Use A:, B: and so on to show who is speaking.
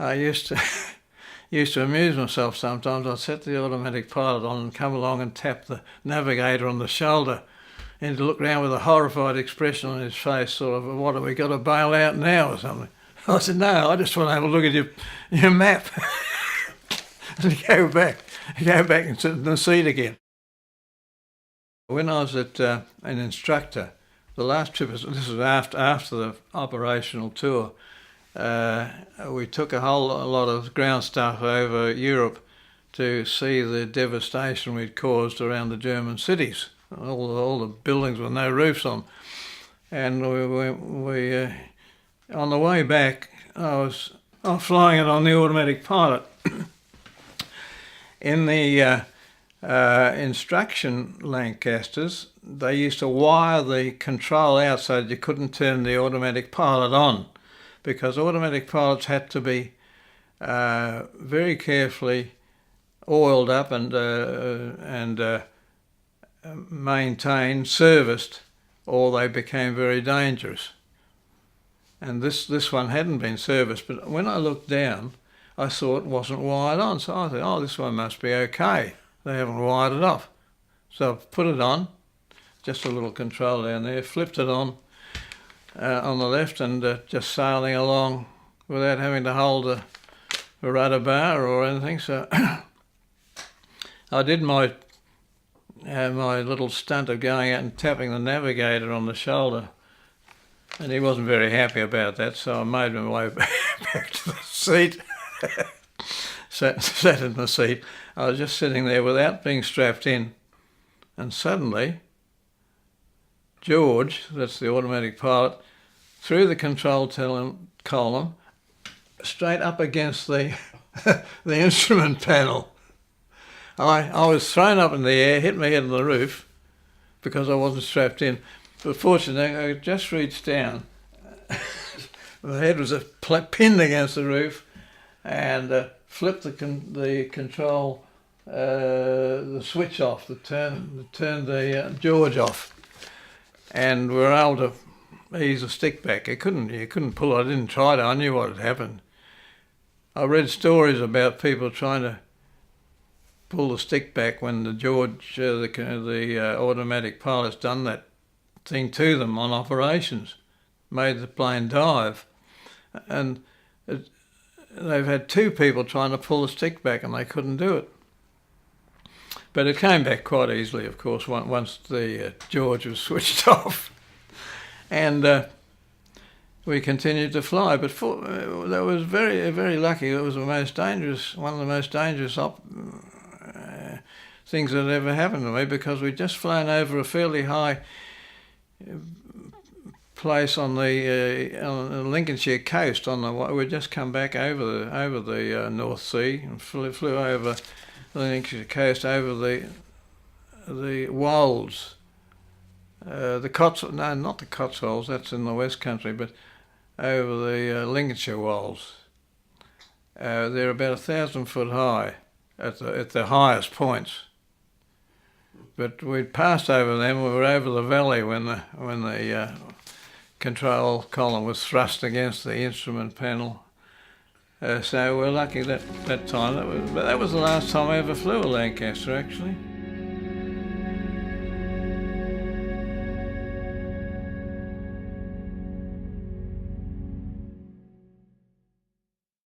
A: I used to used to amuse myself sometimes. I'd set the automatic pilot on and come along and tap the navigator on the shoulder, and he'd look round with a horrified expression on his face, sort of, what, have we got to bail out now or something? I said, no, I just want to have a look at your map. And go back and sit in the seat again. When I was an instructor, the last trip, this was after the operational tour, we took a lot of ground staff over Europe to see the devastation we'd caused around the German cities, all the buildings with no roofs on. And we on the way back, I was flying it on the automatic pilot. In the instruction Lancasters, they used to wire the control out so that you couldn't turn the automatic pilot on, because automatic pilots had to be very carefully oiled up and maintained, serviced, or they became very dangerous. And this one hadn't been serviced, but when I looked down, I saw it wasn't wired on, so I thought, oh, this one must be okay. They haven't wired it off. So I've put it on, just a little control down there, flipped it on the left, and just sailing along without having to hold a rudder bar or anything. So I did my little stunt of going out and tapping the navigator on the shoulder, and he wasn't very happy about that, so I made my way back to the seat. Sat in the seat. I was just sitting there without being strapped in, and suddenly George, that's the automatic pilot, threw the control column straight up against the the instrument panel. I was thrown up in the air, hit my head on the roof because I wasn't strapped in. But fortunately, I just reached down. My head was pinned against the roof, and flipped the control, the switch off, turned the George off, and we were able to ease the stick back. You couldn't pull it. I didn't try to. I knew what had happened. I read stories about people trying to pull the stick back when the George, the automatic pilot's done that thing to them on operations, made the plane dive, and they've had two people trying to pull the stick back and they couldn't do it. But it came back quite easily, of course, once the George was switched off. And we continued to fly. But that was very, very lucky. It was one of the most dangerous things that ever happened to me, because we'd just flown over a fairly high place on the Lincolnshire coast. We'd just come back over the North Sea and flew over the Lincolnshire coast, over the Wolds, not the Cotswolds, that's in the West Country, but over the Lincolnshire Wolds. They're about 1,000 foot high at the highest points. But we'd passed over them. We were over the valley when the control column was thrust against the instrument panel. So we're lucky that time. But that was the last time I ever flew a Lancaster, actually.